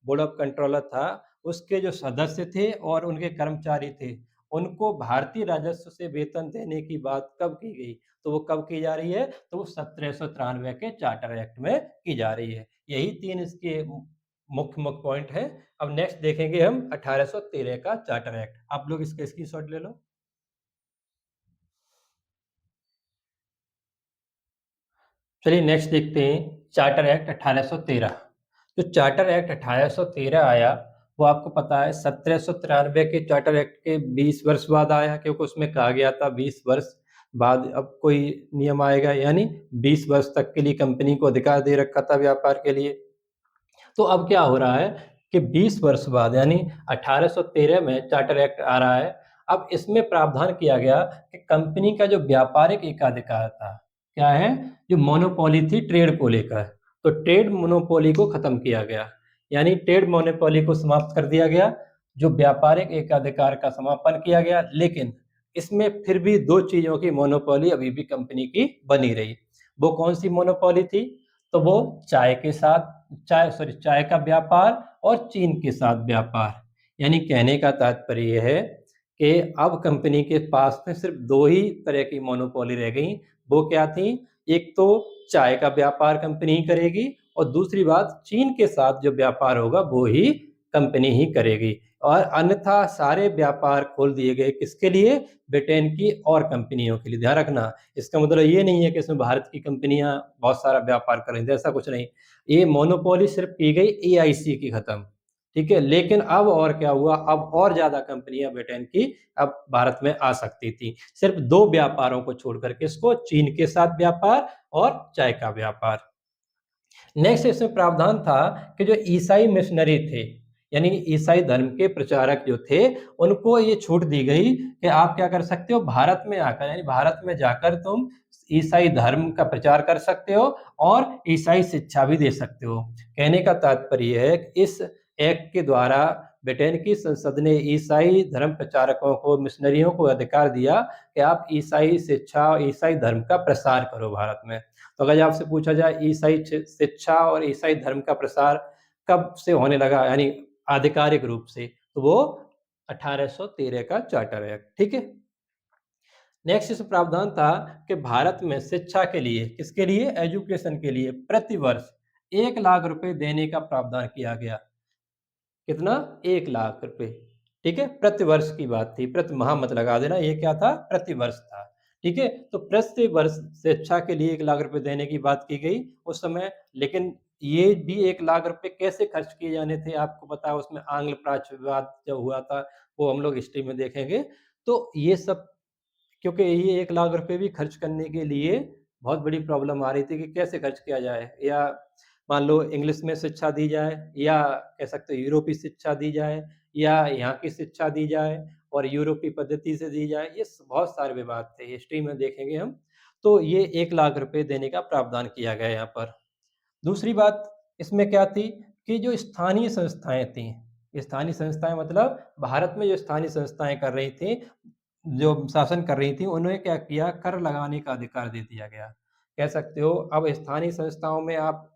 बोर्ड ऑफ कंट्रोलर था, उसके जो सदस्य थे और उनके कर्मचारी थे, उनको भारतीय राजस्व से वेतन देने की बात कब की गई? तो वो कब की जा रही है? तो वो 1793 के चार्टर एक्ट में की जा रही है। यही 3 इसके मुख्य मुख्य पॉइंट हैं। अब नेक्स्ट देखेंगे हम 1813 का चार्टर एक्ट। आप लोग इसका स्क्रीनशॉट ले लो। चलिए नेक्स्ट देखते हैं, चार्टर एक्ट 1813। जो चार्टर एक्ट 1813 आया, वो आपको पता है 1793 के चार्टर एक्ट के 20 वर्ष बाद आया, क्योंकि उसमें कहा गया था 20 वर्ष बाद अब कोई नियम आएगा, यानी 20 वर्ष तक के लिए कंपनी को अधिकार दे रखा था व्यापार के लिए। तो अब क्या हो रहा है कि 20 वर्ष बाद यानी 1813 में चार्टर एक्ट आ रहा है। अब इसमें प्रावधान किया गया कि कंपनी का जो व्यापारिक एकाधिकार था, क्या है? जो मोनोपोली थी ट्रेड को लेकर, तो ट्रेड मोनोपोली को खत्म किया गया। यानी ट्रेड मोनोपोली को समाप्त कर दिया गया, जो व्यापारिक एकाधिकार का समापन किया गया, लेकिन इसमें फिर भी 2 चीज़ों की मोनोपोली अभी भी कंपनी की बनी रही। वो कौन सी मोनोपोली थी? तो वो चाय का व्यापार और चीन के साथ व्यापार। यानी कहने का तात्पर्य ये है कि अब कंपनी के पास में सिर्फ 2 ही तरह की मोनोपोली रह गई। वो क्या थी? एक तो चाय का व्यापार कंपनी ही करेगी और दूसरी बात चीन के साथ जो व्यापार होगा वो ही कंपनी ही करेगी और अन्यथा सारे व्यापार खोल दिए गए किसके लिए? ब्रिटेन की और कंपनियों के लिए। ध्यान रखना, इसका मतलब ये नहीं है कि इसमें भारत की कंपनियां बहुत सारा व्यापार कर रही थी, ऐसा कुछ नहीं। ये मोनोपोली सिर्फ की गई एआईसी की खत्म, ठीक है। लेकिन अब और क्या हुआ? अब और ज्यादा कंपनियां ब्रिटेन की अब भारत में आ सकती थी, सिर्फ 2 व्यापारों को छोड़ करके, इसको चीन के साथ व्यापार और चाय का व्यापार। नेक्स्ट इसमें प्रावधान था कि जो ईसाई मिशनरी थे, यानी ईसाई धर्म के प्रचारक जो थे, उनको ये छूट दी गई कि आप क्या कर सकते हो? भारत में आकर, यानी भारत में जाकर तुम ईसाई धर्म का प्रचार कर सकते हो और ईसाई शिक्षा भी दे सकते हो। कहने का तात्पर्य है कि इस एक्ट के द्वारा ब्रिटेन की संसद ने ईसाई धर्म प्रचारकों को, मिशनरियों को अधिकार दिया कि आप ईसाई शिक्षा, ईसाई धर्म का प्रसार करो भारत में। तो अगर आपसे पूछा जाए ईसाई शिक्षा और ईसाई धर्म का प्रसार कब से होने लगा, यानी आधिकारिक रूप से, तो वो 1813 का चार्टर एक्ट, ठीक है। नेक्स्ट इसमें प्रावधान था कि भारत में शिक्षा के लिए, किसके लिए? एजुकेशन के लिए प्रतिवर्ष 1 लाख रुपए देने का प्रावधान किया गया। कितना? 1 लाख रुपए, ठीक है। प्रति वर्ष की बात थी, प्रति माह मत लगा देना, ये क्या था? प्रति वर्ष था, ठीक है। तो प्रति वर्ष शिक्षा के लिए 1 लाख रुपए देने की बात की गई उस समय। लेकिन ये भी 1 लाख रुपए कैसे खर्च किए जाने थे? आपको पता है उसमें आंग्ल प्राच्य विवाद जो हुआ था, वो हम लोग हिस्ट्री में देखेंगे। तो ये सब, क्योंकि ये 1 लाख रुपए भी खर्च करने के लिए बहुत बड़ी प्रॉब्लम आ रही थी कि कैसे खर्च किया जाए, या मान लो इंग्लिश में शिक्षा दी जाए, या कह सकते हो यूरोपीय शिक्षा दी जाए, या यहाँ की शिक्षा दी जाए और यूरोपीय पद्धति से दी जाए। ये बहुत सारे विवाद थे, हिस्ट्री में देखेंगे हम। तो ये 1 लाख रुपए देने का प्रावधान किया गया यहाँ पर। दूसरी बात इसमें क्या थी कि जो स्थानीय संस्थाएं थी, स्थानीय संस्थाएं मतलब भारत में जो स्थानीय संस्थाएं कर रही थी, जो शासन कर रही थी, उन्होंने क्या किया? कर लगाने का अधिकार दे दिया गया। कह सकते हो अब स्थानीय संस्थाओं में आप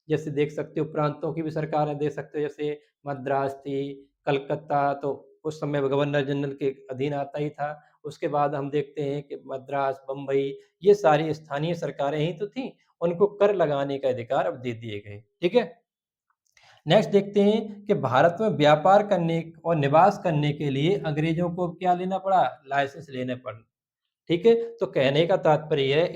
जैसे देख सकते हो प्रांतों की भी सरकारें दे सकते हो, जैसे मद्रास थी, कलकत्ता तो उस समय गवर्नर जनरल के अधीन आता ही था। उसके बाद हम देखते हैं कि मद्रास, बम्बई, ये सारी स्थानीय सरकारें ही तो थीं, उनको कर लगाने का अधिकार अब दे दिए गए, ठीक है। नेक्स्ट देखते हैं कि भारत में व्यापार करने और निवास करने के लिए अंग्रेजों को क्या लेना पड़ा? लाइसेंस लेने पड़े, ठीक है। तो कहने का तात्पर्य है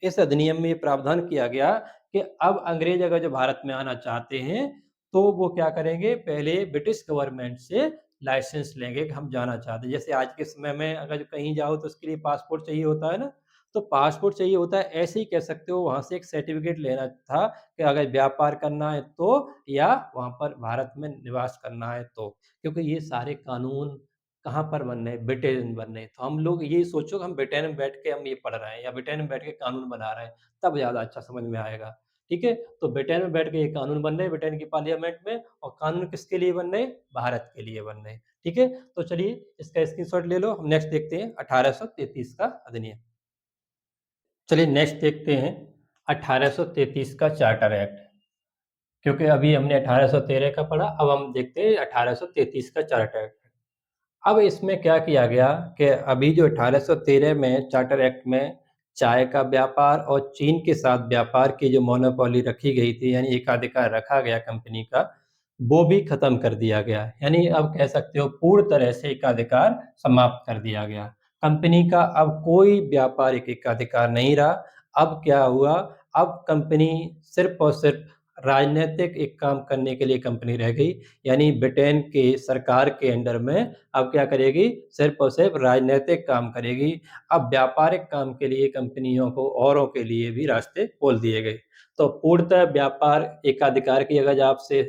इस अधिनियम में ये प्रावधान किया गया कि अब अंग्रेज अगर जो भारत में आना चाहते हैं, तो वो क्या करेंगे? पहले ब्रिटिश गवर्नमेंट से लाइसेंस लेंगे कि हम जाना चाहते हैं। जैसे आज के समय में अगर कहीं जाओ तो उसके लिए पासपोर्ट चाहिए होता है ना, तो पासपोर्ट चाहिए होता है, ऐसे ही कह सकते हो वहाँ से एक सर्टिफ़िकेट लेना था कि अगर व्यापार करना है तो, या वहाँ पर भारत में निवास करना है तो। क्योंकि ये सारे कानून कहाँ पर बन रहे हैं? ब्रिटेन में बन रहे हैं। तो हम लोग ये सोचो कि हम ब्रिटेन में बैठ के हम ये पढ़ रहे हैं या ब्रिटेन में बैठ के कानून बना रहे हैं, तब ज़्यादा अच्छा समझ में आएगा, ठीक है? तो ब्रिटेन में बैठ के ये कानून बन रहे हैं ब्रिटेन की पार्लियामेंट में, और कानून किसके लिए बन रहे हैं? भारत के लिए बन रहे हैं, ठीक है? तो चलिए इसका स्क्रीनशॉट ले लो। हम नेक्स्ट देखते हैं 1833 का अधिनियम। चलिए नेक्स्ट देखते हैं 1833 का चार्टर एक्ट। क्योंकि अभी हमने 1813 का पढ़ा, अब हम देखते हैं 1833 का चार्टर एक्ट। अब इसमें क्या किया गया कि अभी जो 1813 में चार्टर एक्ट में चाय का व्यापार और चीन के साथ व्यापार की जो मोनोपोली रखी गई थी, यानी एकाधिकार रखा गया कंपनी का, वो भी खत्म कर दिया गया। यानी अब कह सकते हो पूर्ण तरह से एकाधिकार समाप्त कर दिया गया। कंपनी का अब कोई व्यापारिक एकाधिकार नहीं रहा। अब क्या हुआ? अब कंपनी सिर्फ और सिर्फ राजनीतिक एक काम करने के लिए कंपनी रह गई। यानी ब्रिटेन की सरकार के अंडर में अब क्या करेगी? सिर्फ और सिर्फ राजनीतिक काम करेगी। अब व्यापारिक काम के लिए कंपनियों को, औरों के लिए भी रास्ते खोल दिए गए। तो पूर्णतः व्यापार एकाधिकार की अगर आपसे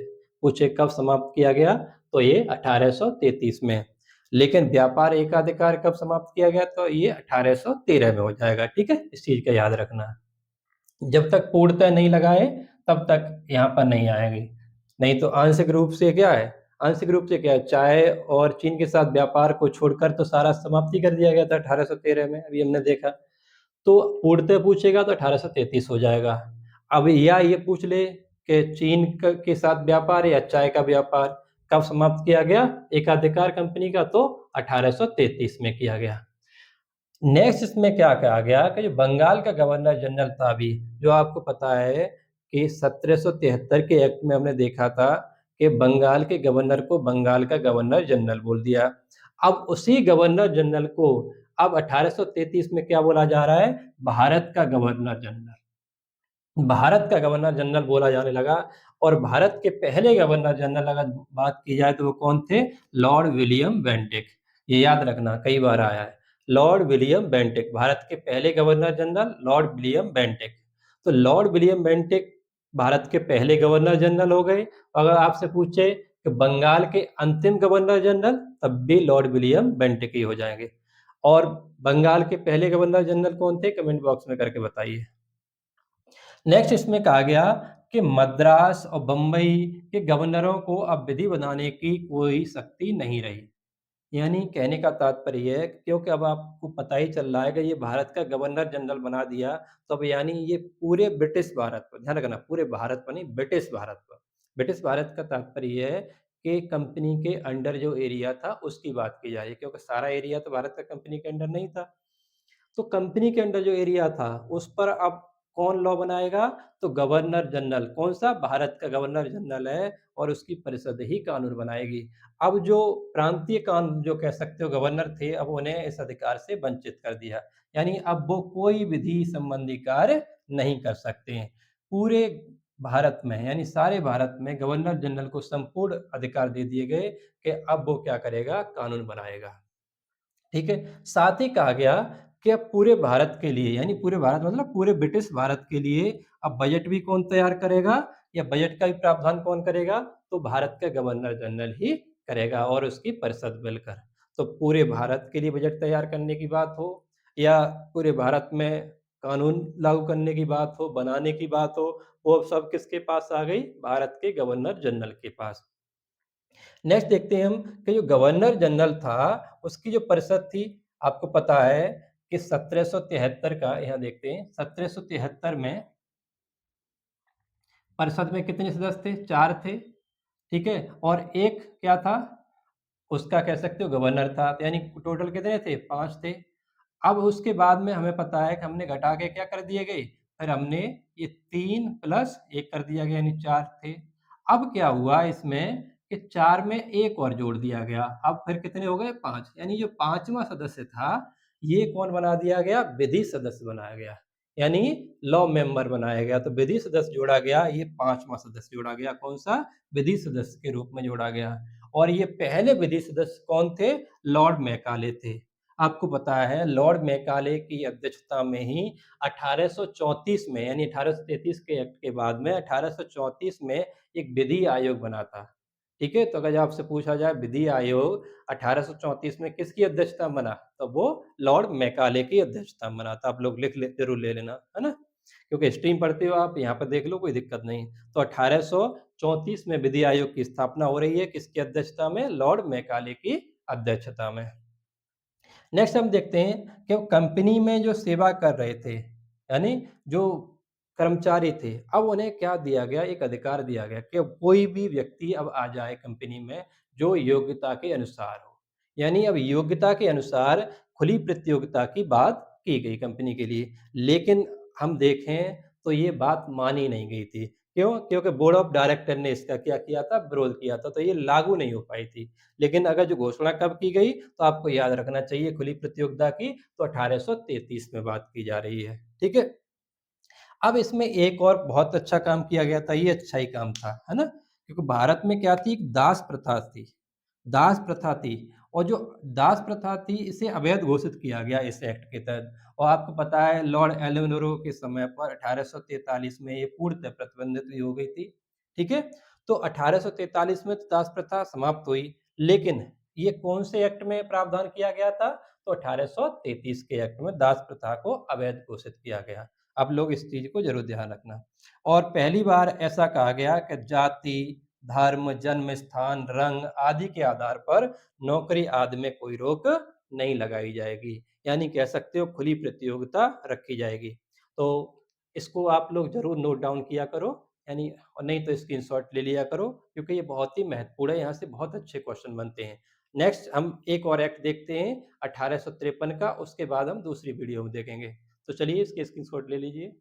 पूछे कब समाप्त किया गया, तो ये 1833 में। लेकिन व्यापार एकाधिकार कब समाप्त किया गया? तो ये 1813 में हो जाएगा, ठीक है? इस चीज़ का याद रखना। जब तक पूर्णतः नहीं लगाए, तब तक यहाँ पर नहीं आएँगे। नहीं तो आंशिक रूप से क्या है? आंशिक रूप से क्या है? चाय और चीन के साथ व्यापार को छोड़कर तो सारा समाप्ति कर दिया गया था 1813 में, अभी हमने देखा। तो पूर्णतः पूछेगा तो 1833 हो जाएगा। अब या ये पूछ ले कि चीन के साथ व्यापार या चाय का व्यापार कब समाप्त किया गया एकाधिकार कंपनी का, तो 1833 में किया गया। नेक्स्ट इसमें क्या कहा गया कि जो बंगाल का गवर्नर जनरल था अभी, जो आपको पता है कि 1773 के एक्ट में हमने देखा था कि बंगाल के गवर्नर को बंगाल का गवर्नर जनरल बोल दिया। अब उसी गवर्नर जनरल को अब 1833 में क्या बोला जा रहा है, भारत का गवर्नर जनरल। भारत का गवर्नर जनरल बोला जाने लगा और भारत के पहले गवर्नर जनरल अगर बात की जाए तो वो कौन थे, लॉर्ड विलियम बेंटिक। ये याद रखना, कई बार आया है, लॉर्ड विलियम बेंटिक, भारत के पहले governor general Lord William Bentinck. तो लॉर्ड विलियम बेंटिक भारत के पहले गवर्नर जनरल हो गए। अगर आपसे पूछे कि बंगाल के अंतिम गवर्नर जनरल, तब भी लॉर्ड विलियम बेंटिक ही हो जाएंगे। और बंगाल के पहले गवर्नर जनरल कौन थे, कमेंट बॉक्स में करके बताइए। नेक्स्ट इसमें कहा गया कि मद्रास और बम्बई के गवर्नरों को अब विधि बनाने की कोई शक्ति नहीं रही। यानी कहने का तात्पर्य है क्योंकि अब आपको पता ही चल रहा है कि ये भारत का गवर्नर जनरल बना दिया, तो अब यानी ये पूरे ब्रिटिश भारत पर, ध्यान रखना, पूरे भारत पर नहीं, ब्रिटिश भारत पर। ब्रिटिश भारत का तात्पर्य ये है कि कंपनी के अंडर जो एरिया था उसकी बात की जा रही है, क्योंकि सारा एरिया तो भारत का कंपनी के अंडर नहीं था। तो कंपनी के अंडर जो एरिया था उस पर अब कौन लॉ बनाएगा, तो गवर्नर जनरल, कौन सा, भारत का गवर्नर जनरल है और उसकी परिषद ही कानून बनाएगी। अब जो प्रांतीय कानून जो कह सकते हो गवर्नर थे, अब उन्हें इस अधिकार से वंचित कर दिया। यानी अब वो कोई विधि संबंधी कार्य नहीं कर सकते हैं। पूरे भारत में यानी सारे भारत में गवर्नर जनरल को संपूर्ण अधिकार दे दिए गए कि अब वो क्या करेगा, कानून बनाएगा। ठीक है? साथ ही कहा गया कि अब पूरे भारत के लिए, यानी पूरे भारत मतलब पूरे ब्रिटिश भारत के लिए अब बजट भी कौन तैयार करेगा या बजट का भी प्रावधान कौन करेगा, तो भारत का गवर्नर जनरल ही करेगा और उसकी परिषद मिलकर। तो पूरे भारत के लिए बजट तैयार करने की बात हो या पूरे भारत में कानून लागू करने की बात हो, बनाने की बात हो, वो सब किसके पास आ गई, भारत के गवर्नर जनरल के पास। नेक्स्ट देखते हैं हम कि जो गवर्नर जनरल था उसकी जो परिषद थी, आपको पता है कि 1773 का, यहाँ देखते हैं 1773 में परिषद में कितने सदस्य थे, 4 थे। ठीक है, और एक क्या था, उसका कह सकते हो गवर्नर था, तो यानी टोटल कितने थे, 5 थे। अब उसके बाद में हमें पता है कि हमने घटा के क्या कर दिए गए, फिर हमने ये 3 प्लस 1 कर दिया गया यानी 4 थे। अब क्या हुआ इसमें कि 4 में 1 और जोड़ दिया गया, अब फिर कितने हो गए, 5, यानी जो 5वां सदस्य था, ये कौन बना दिया गया, विधि सदस्य बनाया गया, यानी लॉ मेंबर बनाया गया। तो विधि सदस्य जोड़ा गया, ये 5वां सदस्य जोड़ा गया, कौन-सा, विधि सदस्य के रूप में जोड़ा गया। और ये पहले विधि सदस्य कौन थे, लॉर्ड मैकाले थे। आपको पता है लॉर्ड मैकाले की अध्यक्षता में ही 1834 में, यानी 1833 के एक्ट के बाद में 1834 में एक विधि आयोग बना था। ठीक है, तो अगर आपसे पूछा जाए विधि आयोग 1834 में किसकी अध्यक्षता में बना, तो वो लॉर्ड मैकाले की अध्यक्षता में बना था। आप लोग लिख ले, जरूर ले लेना, है ना, क्योंकि हिस्ट्री में पढ़ते हो आप, यहाँ पर देख लो, कोई दिक्कत नहीं। तो 1834 में विधि आयोग की स्थापना हो रही है, किसकी अध्यक्षता में, लॉर्ड मैकाले की अध्यक्षता में। नेक्स्ट हम देखते हैं कि वो कंपनी में जो सेवा कर रहे थे, यानी जो कर्मचारी थे, अब उन्हें क्या दिया गया, एक अधिकार दिया गया कि कोई भी व्यक्ति अब आ जाए कंपनी में जो योग्यता के अनुसार हो। यानी अब योग्यता के अनुसार खुली प्रतियोगिता की बात की गई कंपनी के लिए, लेकिन हम देखें तो ये बात मानी नहीं गई थी। क्यों? क्योंकि बोर्ड ऑफ डायरेक्टर ने इसका क्या किया था, विरोध किया था, तो ये लागू नहीं हो पाई थी। लेकिन अगर जो घोषणा कब की गई, तो आपको याद रखना चाहिए खुली प्रतियोगिता की, तो 1833 में बात की जा रही है। ठीक है? अब इसमें एक और बहुत अच्छा काम किया गया था, ये अच्छा ही काम था, है ना? क्योंकि भारत में क्या थी, एक दास प्रथा थी। दास प्रथा थी और जो दास प्रथा थी इसे अवैध घोषित किया गया इस एक्ट के तहत। और आपको पता है लॉर्ड एलिनोरो के समय पर 1843 में ये पूर्णतः प्रतिबंधित भी हो गई थी। ठीक है? तो 1843 में तो दास प्रथा समाप्त हुई, लेकिन ये कौन से एक्ट में प्रावधान किया गया था? तो 1833 के एक्ट में दास प्रथा को अवैध घोषित किया गया। आप लोग इस चीज़ को ज़रूर ध्यान रखना। और पहली बार ऐसा कहा गया कि जाति, धर्म, जन्म स्थान, रंग आदि के आधार पर नौकरी आदि में कोई रोक नहीं लगाई जाएगी। यानी कह सकते हो खुली प्रतियोगिता रखी जाएगी। तो इसको आप लोग ज़रूर नोट डाउन किया करो, यानी और नहीं तो स्क्रीनशॉट ले लिया करो, क्योंकि ये बहुत ही महत्वपूर्ण है, यहाँ से बहुत अच्छे क्वेश्चन बनते हैं। नेक्स्ट हम एक और एक्ट देखते हैं 1853 का, उसके बाद हम दूसरी वीडियो में देखेंगे। तो चलिए इसके स्क्रीनशॉट ले लीजिए।